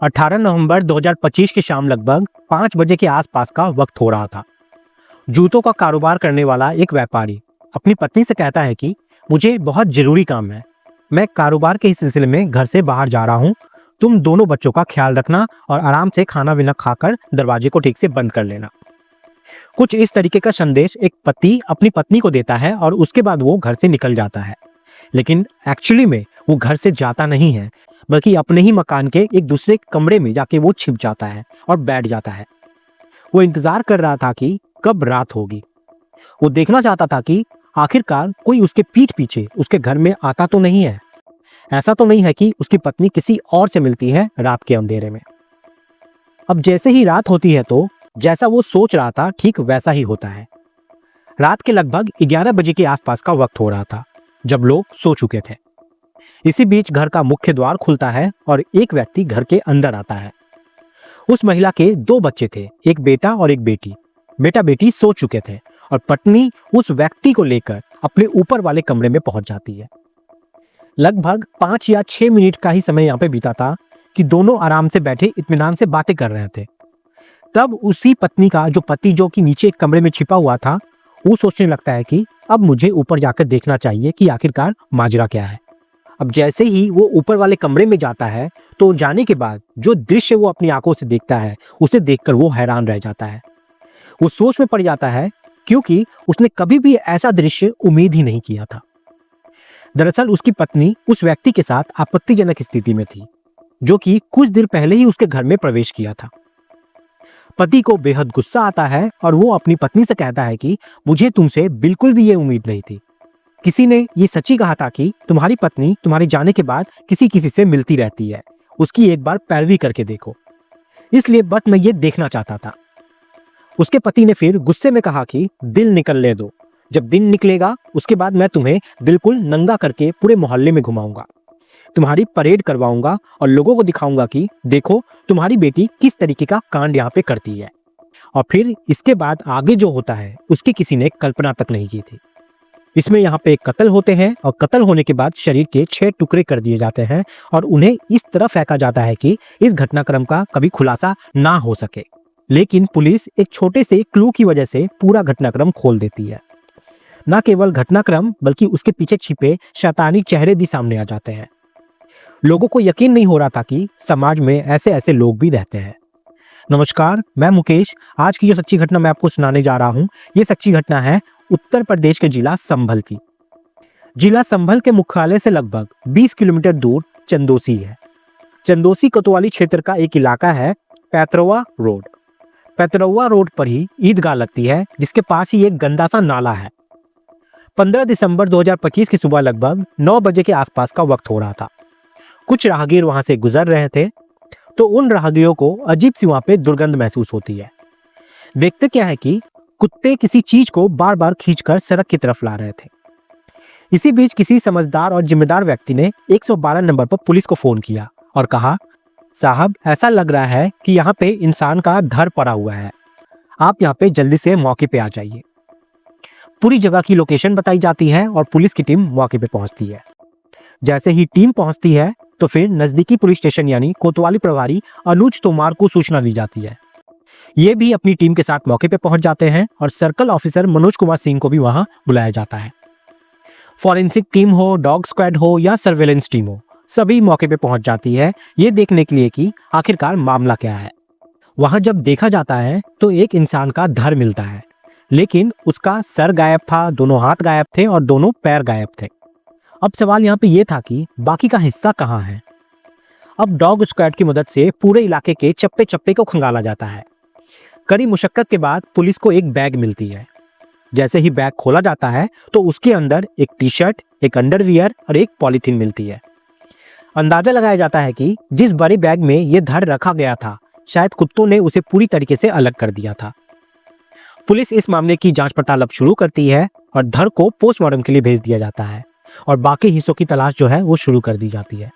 18 नवंबर 2025 की शाम लगभग 5 बजे के आसपास का वक्त हो रहा था। जूतों का कारोबार करने वाला एक व्यापारी अपनी पत्नी से कहता है कि मुझे बहुत जरूरी काम है। मैं कारोबार के इस सिलसिले में घर से बाहर जा रहा हूँ। तुम दोनों बच्चों का ख्याल रखना और आराम से खाना पीना खाकर दरवाजे को ठीक से बंद कर लेना। कुछ इस तरीके का संदेश एक पति अपनी पत्नी को देता है और उसके बाद वो घर से निकल जाता है। लेकिन एक्चुअली में वो घर से जाता नहीं है, बल्कि अपने ही मकान के एक दूसरे कमरे में जाके वो छिप जाता है और बैठ जाता है। वो इंतजार कर रहा था कि कब रात होगी। वो देखना चाहता था कि आखिरकार कोई उसके पीठ पीछे उसके घर में आता तो नहीं है। ऐसा तो नहीं है कि उसकी पत्नी किसी और से मिलती है रात के अंधेरे में। अब जैसे ही रात होती है तो जैसा वो सोच रहा था ठीक वैसा ही होता है। रात के लगभग 11 बजे के आसपास का वक्त हो रहा था, जब लोग सो चुके थे। इसी बीच घर का मुख्य द्वार खुलता है और एक व्यक्ति घर के अंदर आता है। उस महिला के 2 बच्चे थे, एक बेटा और एक बेटी। बेटा बेटी सो चुके थे और पत्नी उस व्यक्ति को लेकर अपने ऊपर वाले कमरे में पहुंच जाती है। लगभग 5 या 6 मिनट का ही समय यहाँ पे बीता था कि दोनों आराम से बैठे इत्मीनान से बातें कर रहे थे। तब उसी पत्नी का जो पति जो कि नीचे एक कमरे में छिपा हुआ था, वो सोचने लगता है कि अब मुझे ऊपर जाकर देखना चाहिए कि आखिरकार माजरा क्या है। अब जैसे ही वो ऊपर वाले कमरे में जाता है तो जाने के बाद जो दृश्य वो अपनी आंखों से देखता है, उसे देखकर वो हैरान रह जाता है। वो सोच में पड़ जाता है, क्योंकि उसने कभी भी ऐसा दृश्य उम्मीद ही नहीं किया था। दरअसल उसकी पत्नी उस व्यक्ति के साथ आपत्तिजनक स्थिति में थी, जो कि कुछ देर पहले ही उसके घर में प्रवेश किया था। पति को बेहद गुस्सा आता है और वो अपनी पत्नी से कहता है कि मुझे तुमसे बिल्कुल भी ये उम्मीद नहीं थी। किसी ने ये सच्ची कहा था कि तुम्हारी पत्नी तुम्हारे जाने के बाद किसी किसी से मिलती रहती है, उसकी एक बार पैरवी करके देखो। इसलिए बस मैं ये देखना चाहता था। उसके पति ने फिर गुस्से में कहा कि दिल निकलने दो, जब दिन निकलेगा उसके बाद मैं तुम्हें बिल्कुल नंगा करके पूरे मोहल्ले में घुमाऊंगा, तुम्हारी परेड करवाऊंगा और लोगों को दिखाऊंगा कि देखो तुम्हारी बेटी किस तरीके का कांड यहाँ पे करती है। और फिर इसके बाद आगे जो होता है उसकी किसी ने कल्पना तक नहीं की थी। इसमें यहाँ पे कत्ल होते हैं और कत्ल होने के बाद शरीर के 6 टुकड़े कर दिए जाते हैं और उन्हें इस तरह फेंका जाता है कि इस घटनाक्रम का कभी खुलासा ना हो सके। लेकिन पुलिस एक छोटे से क्लू की वजह से पूरा घटनाक्रम खोल देती है। न केवल घटनाक्रम बल्कि उसके पीछे छिपे शैतानी चेहरे भी सामने आ जाते हैं। लोगों को यकीन नहीं हो रहा था कि समाज में ऐसे ऐसे लोग भी रहते हैं। नमस्कार, मैं मुकेश। आज की जो सच्ची घटना मैं आपको सुनाने जा रहा हूँ, ये सच्ची घटना है उत्तर प्रदेश के जिला संभल की। जिला संभल के मुख्यालय से लगभग 20 किलोमीटर दूर चंदोसी है। चंदोसी कोतवाली क्षेत्र का एक इलाका है, पैतरवा रोड। पैतरवा रोड पर ही ईदगाह लगती है, जिसके पास ही एक गंदा सा नाला है। 15 दिसंबर 2025 की सुबह लगभग 9 बजे के आसपास का वक्त हो रहा था। कुछ राहगीर वहां से गुजर रहे थे तो उन राहगीरों को अजीब सी वहां पे दुर्गंध महसूस होती है। देखते क्या है कि कुत्ते किसी चीज को बार बार खींचकर सड़क की तरफ ला रहे थे। इसी बीच किसी समझदार और जिम्मेदार व्यक्ति ने 112 नंबर पर पुलिस को फोन किया और कहा, साहब ऐसा लग रहा है कि यहाँ पे इंसान का धर पड़ा हुआ है, आप यहाँ पे जल्दी से मौके पे आ जाइए। पूरी जगह की लोकेशन बताई जाती है और पुलिस की टीम मौके पे पहुंचती है। जैसे ही टीम पहुंचती है तो फिर नजदीकी पुलिस स्टेशन यानी कोतवाली प्रभारी अनुज तोमार को सूचना दी जाती है। ये भी अपनी टीम के साथ मौके पे पहुंच जाते हैं और सर्कल ऑफिसर मनोज कुमार सिंह को भी वहां बुलाया जाता है। फॉरेंसिक टीम हो, डॉग स्क्वाड हो या सर्वेलेंस टीम हो, सभी मौके पे पहुंच जाती है ये देखने के लिए कि आखिरकार मामला क्या है। वहां जब देखा जाता है तो एक इंसान का धर मिलता है, लेकिन उसका सर गायब था, दोनों हाथ गायब थे और दोनों पैर गायब थे। अब सवाल यहाँ पे ये था कि बाकी का हिस्सा कहाँ है। अब डॉग स्क्वाड की मदद से पूरे इलाके के चप्पे चप्पे को खंगाला जाता है। कड़ी मुशक्कत के बाद पुलिस को एक बैग मिलती है। जैसे ही बैग खोला जाता है तो उसके अंदर एक टी शर्ट, एक अंडरवियर और एक पॉलीथीन मिलती है। अंदाजा लगाया जाता है कि जिस बड़े बैग में ये धर रखा गया था, शायद कुत्तों ने उसे पूरी तरीके से अलग कर दिया था। पुलिस इस मामले की जांच पड़ताल अब शुरू करती है और धर को पोस्टमार्टम के लिए भेज दिया जाता है और बाकी हिस्सों की तलाश जो है वो शुरू कर दी जाती है।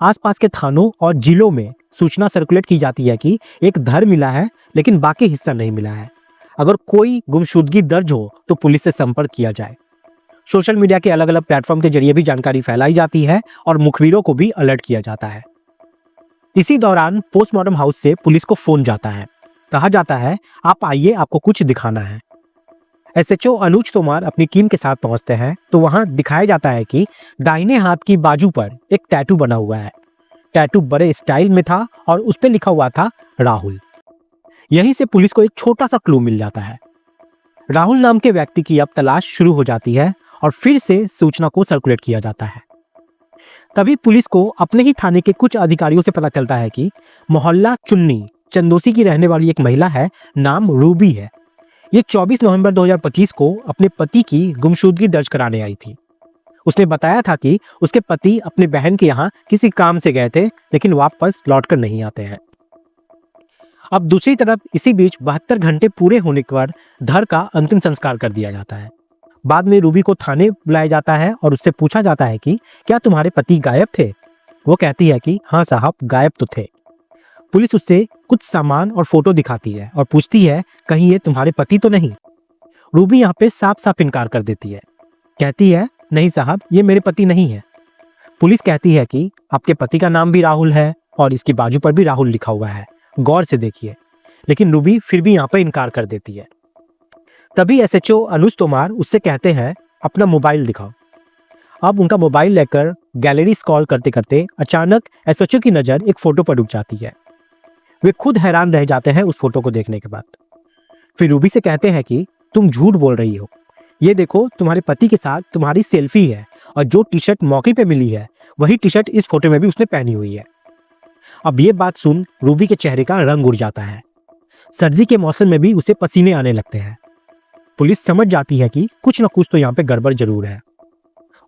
आसपास के थानों और जिलों में सूचना सर्कुलेट की जाती है कि एक धर मिला है, लेकिन बाकी हिस्सा नहीं मिला है। अगर कोई गुमशुदगी दर्ज हो तो पुलिस से संपर्क किया जाए। सोशल मीडिया के अलग अलग प्लेटफॉर्म के जरिए भी जानकारी फैलाई जाती है और मुखबिरों को भी अलर्ट किया जाता है। इसी दौरान पोस्टमार्टम हाउस से पुलिस को फोन जाता है। कहा जाता है आप आइए, आपको कुछ दिखाना है। एसएचओ अनुज तोमर अपनी टीम के साथ पहुंचते हैं तो वहां दिखाया जाता है कि दाहिने हाथ की बाजू पर एक टैटू बना हुआ है। टैटू बड़े स्टाइल में था और उस पर लिखा हुआ था राहुल। यहीं से पुलिस को एक छोटा सा क्लू मिल जाता है। राहुल नाम के व्यक्ति की अब तलाश शुरू हो जाती है और फिर से सूचना को सर्कुलेट किया जाता है। तभी पुलिस को अपने ही थाने के कुछ अधिकारियों से पता चलता है कि मोहल्ला चुन्नी चंदोसी की रहने वाली एक महिला है, नाम रूबी है। ये 24 नवंबर 2025 को अपने पति की गुमशुदगी दर्ज कराने आई थी। उसने बताया था कि उसके पति अपने बहन के यहाँ किसी काम से गए थे, लेकिन वापस लौटकर नहीं आते हैं। अब दूसरी तरफ इसी बीच 72 घंटे पूरे होने पर धर का अंतिम संस्कार कर दिया जाता है। बाद में रूबी को थाने बुलाया जाता है और उससे पूछा जाता है कि क्या तुम्हारे पति गायब थे। वो कहती है कि हाँ साहब, गायब तो थे। पुलिस उससे कुछ सामान और फोटो दिखाती है और पूछती है कहीं ये तुम्हारे पति तो नहीं। रूबी यहाँ पे साफ साफ इनकार कर देती है, कहती है नहीं साहब, ये मेरे पति नहीं है। पुलिस कहती है कि आपके पति का नाम भी राहुल है और इसकी बाजू पर भी राहुल लिखा हुआ है, गौर से देखिए। लेकिन रूबी फिर भी यहाँ पे इनकार कर देती है। तभी एसएचओ अनुज तोमर उससे कहते हैं अपना मोबाइल दिखाओ। अब उनका मोबाइल लेकर गैलरी स्क्रॉल करते करते अचानक एसएचओ की नज़र एक फोटो पर रुक जाती है। वे खुद हैरान रह जाते हैं उस फोटो को देखने के बाद। फिर रूबी से कहते हैं कि तुम झूठ बोल रही हो, ये देखो तुम्हारे पति के साथ तुम्हारी सेल्फी है और जो टी शर्ट मौके पे मिली है वही टी शर्ट इस फोटो में भी उसने पहनी हुई है। अब ये बात सुन रूबी के चेहरे का रंग उड़ जाता है। सर्दी के मौसम में भी उसे पसीने आने लगते हैं। पुलिस समझ जाती है कि कुछ न कुछ तो यहाँ पे गड़बड़ जरूर है।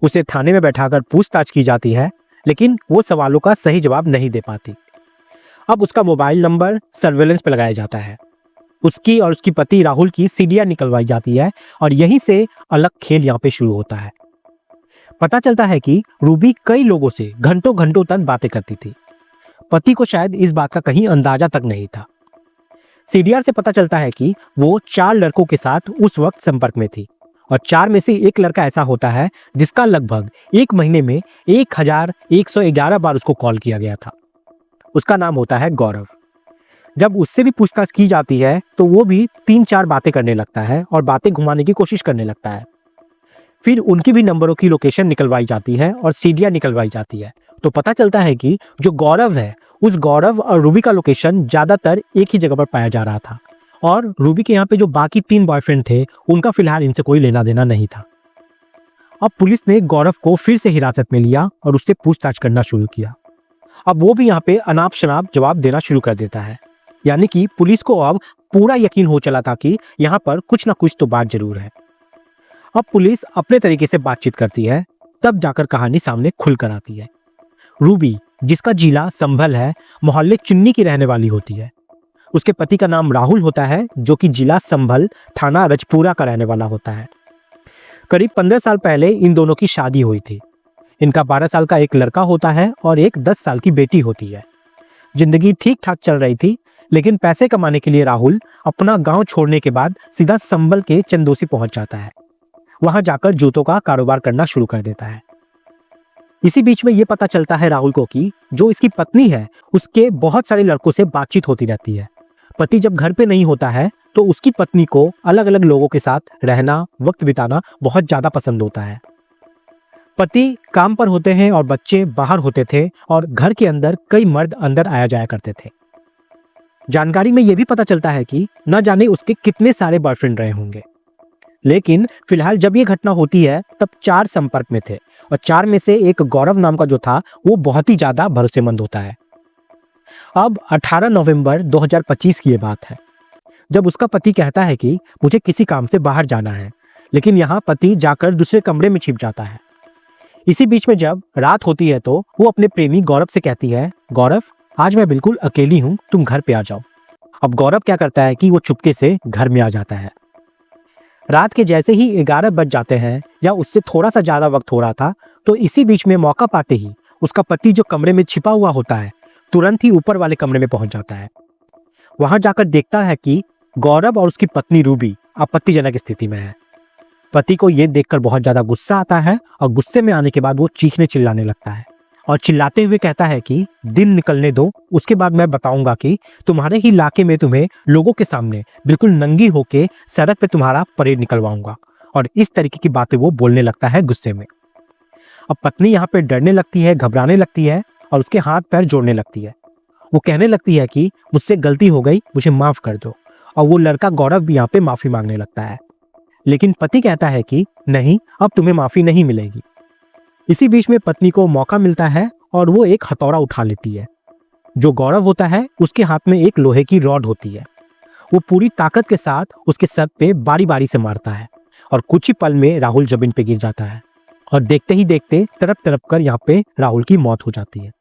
उसे थाने में बैठाकर पूछताछ की जाती है, लेकिन वो सवालों का सही जवाब नहीं दे पाती। अब उसका मोबाइल नंबर सर्वेलेंस पे लगाया जाता है। उसकी और उसकी पति राहुल की सीडियां निकलवाई जाती है और यहीं से अलग खेल यहाँ पे शुरू होता है। पता चलता है कि रूबी कई लोगों से घंटों घंटों तक बातें करती थी। पति को शायद इस बात का कहीं अंदाजा तक नहीं था। सीडीआर से पता चलता है कि वो 4 लड़कों के साथ उस वक्त संपर्क में थी और 4 में से एक लड़का ऐसा होता है जिसका लगभग 1 महीने में 1111 बार उसको कॉल किया गया था। उसका नाम होता है गौरव। जब उससे भी पूछताछ की जाती है तो वो भी 3-4 बातें करने लगता है और बातें घुमाने की कोशिश करने लगता है। फिर उनकी भी नंबरों की लोकेशन निकलवाई जाती है और सीडियां निकलवाई जाती है। तो पता चलता है कि जो गौरव है, उस गौरव और रूबी का लोकेशन ज्यादातर एक ही जगह पर पाया जा रहा था और रूबी के यहाँ पे जो बाकी 3 बॉयफ्रेंड थे उनका फिलहाल इनसे कोई लेना देना नहीं था। अब पुलिस ने गौरव को फिर से हिरासत में लिया और उससे पूछताछ करना शुरू किया। अब वो भी यहाँ पे अनाप शनाप जवाब देना शुरू कर देता है। यानी कि पुलिस को अब पूरा यकीन हो चला था कि यहाँ पर कुछ ना कुछ तो बात जरूर है। अब पुलिस अपने तरीके से बातचीत करती है, तब जाकर कहानी सामने खुलकर आती है। रूबी, जिसका जिला संभल है, मोहल्ले चुन्नी की रहने वाली होती है। उसके पति का नाम राहुल होता है, जो कि जिला संभल, थाना रजपुरा का रहने वाला होता है। करीब 15 साल पहले इन दोनों की शादी हुई थी। इनका 12 साल का एक लड़का होता है और एक 10 साल की बेटी होती है। जिंदगी ठीक ठाक चल रही थी, लेकिन पैसे कमाने के लिए राहुल अपना गांव छोड़ने के बाद सीधा संभल के चंदोसी पहुंच जाता है। वहां जाकर जूतों का कारोबार करना शुरू कर देता है। इसी बीच में ये पता चलता है राहुल को कि जो इसकी पत्नी है उसके बहुत सारे लड़कों से बातचीत होती रहती है। पति जब घर पे नहीं होता है तो उसकी पत्नी को अलग अलग लोगों के साथ रहना, वक्त बिताना बहुत ज्यादा पसंद होता है। पति काम पर होते हैं और बच्चे बाहर होते थे और घर के अंदर कई मर्द अंदर आया जाया करते थे। जानकारी में यह भी पता चलता है कि न जाने उसके कितने सारे बॉयफ्रेंड रहे होंगे, लेकिन फिलहाल जब ये घटना होती है तब 4 संपर्क में थे और 4 में से एक गौरव नाम का जो था वो बहुत ही ज्यादा भरोसेमंद होता है। अब 18 नवंबर 2025 की ये बात है, जब उसका पति कहता है कि मुझे किसी काम से बाहर जाना है, लेकिन यहाँ पति जाकर दूसरे कमरे में छिप जाता है। इसी बीच में जब रात होती है तो वो अपने प्रेमी गौरव से कहती है, गौरव आज मैं बिल्कुल अकेली हूँ, तुम घर पे आ जाओ। अब गौरव क्या करता है कि वो चुपके से घर में आ जाता है। रात के जैसे ही 11 बज जाते हैं या उससे थोड़ा सा ज्यादा वक्त हो रहा था, तो इसी बीच में मौका पाते ही उसका पति जो कमरे में छिपा हुआ होता है तुरंत ही ऊपर वाले कमरे में पहुंच जाता है। वहां जाकर देखता है कि गौरव और उसकी पत्नी रूबी आपत्तिजनक स्थिति में है। पति को यह देखकर बहुत ज्यादा गुस्सा आता है और गुस्से में आने के बाद वो चीखने चिल्लाने लगता है और चिल्लाते हुए कहता है कि दिन निकलने दो, उसके बाद मैं बताऊंगा कि तुम्हारे ही इलाके में तुम्हें लोगों के सामने बिल्कुल नंगी होके सड़क पे तुम्हारा परेड निकलवाऊंगा। और इस तरीके की बातें वो बोलने लगता है गुस्से में। अब पत्नी यहाँ पे डरने लगती है, घबराने लगती है और उसके हाथ पैर जोड़ने लगती है। वो कहने लगती है कि मुझसे गलती हो गई, मुझे माफ कर दो। और वो लड़का गौरव भी यहाँ पे माफी मांगने लगता है, लेकिन पति कहता है कि नहीं, अब तुम्हें माफी नहीं मिलेगी। इसी बीच में पत्नी को मौका मिलता है और वो एक हथौड़ा उठा लेती है। जो गौरव होता है उसके हाथ में एक लोहे की रॉड होती है। वो पूरी ताकत के साथ उसके सर पे बारी बारी से मारता है और कुछ ही पल में राहुल जमीन पे गिर जाता है। और देखते ही देखते तड़प तड़प कर यहाँ पे राहुल की मौत हो जाती है।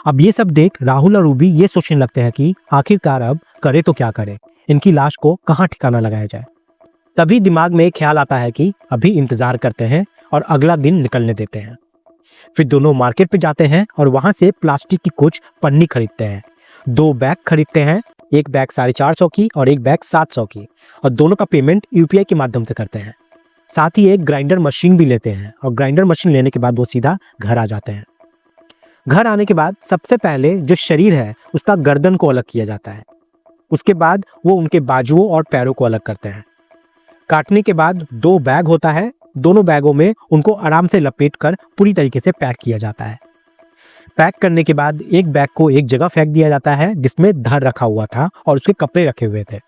अब ये सब देख राहुल और रूबी ये सोचने लगते हैं कि आखिरकार अब करे तो क्या करे, इनकी लाश को कहाँ ठिकाना लगाया जाए। तभी दिमाग में एक ख्याल आता है कि अभी इंतजार करते हैं और अगला दिन निकलने देते हैं। फिर दोनों मार्केट पे जाते हैं और वहां से प्लास्टिक की कुछ पन्नी खरीदते हैं। 2 बैग खरीदते हैं, एक बैग 450 की और एक बैग 700 की, और दोनों का पेमेंट यूपीआई के माध्यम से करते हैं। साथ ही एक ग्राइंडर मशीन भी लेते हैं और ग्राइंडर मशीन लेने के बाद वो सीधा घर आ जाते हैं। घर आने के बाद सबसे पहले जो शरीर है उसका गर्दन को अलग किया जाता है। उसके बाद वो उनके बाजुओं और पैरों को अलग करते हैं। काटने के बाद 2 बैग होता है, दोनों बैगों में उनको आराम से लपेटकर पूरी तरीके से पैक किया जाता है। पैक करने के बाद एक बैग को एक जगह फेंक दिया जाता है जिसमें धर रखा हुआ था और उसके कपड़े रखे हुए थे।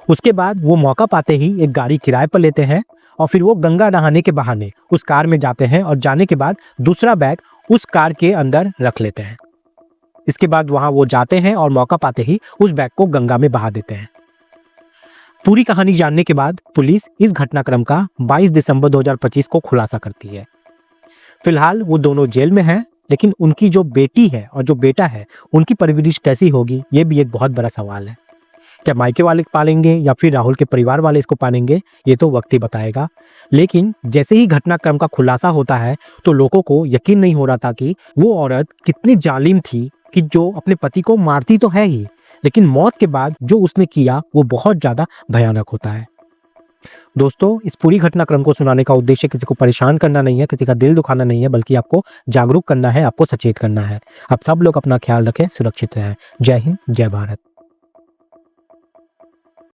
उसके बाद वो मौका पाते ही एक गाड़ी किराए पर लेते हैं और फिर वो गंगा नहाने के बहाने उस कार में जाते हैं और जाने के बाद दूसरा बैग उस कार के अंदर रख लेते हैं। इसके बाद वहां वो जाते हैं और मौका पाते ही उस बैग को गंगा में बहा देते हैं। पूरी कहानी जानने के बाद पुलिस इस घटनाक्रम का 22 दिसंबर 2025 को खुलासा करती है। फिलहाल वो दोनों जेल में हैं, लेकिन उनकी जो बेटी है और जो बेटा है उनकी परवरिश कैसी होगी, ये भी एक बहुत बड़ा सवाल है। क्या मायके वाले पालेंगे या फिर राहुल के परिवार वाले इसको पालेंगे, ये तो वक्त ही बताएगा। लेकिन जैसे ही घटनाक्रम का खुलासा होता है तो लोगों को यकीन नहीं हो रहा था कि वो औरत कितनी जालिम थी कि जो अपने पति को मारती तो है ही, लेकिन मौत के बाद जो उसने किया वो बहुत ज्यादा भयानक होता है। दोस्तों, इस पूरी घटनाक्रम को सुनाने का उद्देश्य किसी को परेशान करना नहीं है, किसी का दिल दुखाना नहीं है, बल्कि आपको जागरूक करना है, आपको सचेत करना है। आप सब लोग अपना ख्याल रखें, सुरक्षित रहें। जय हिंद, जय भारत।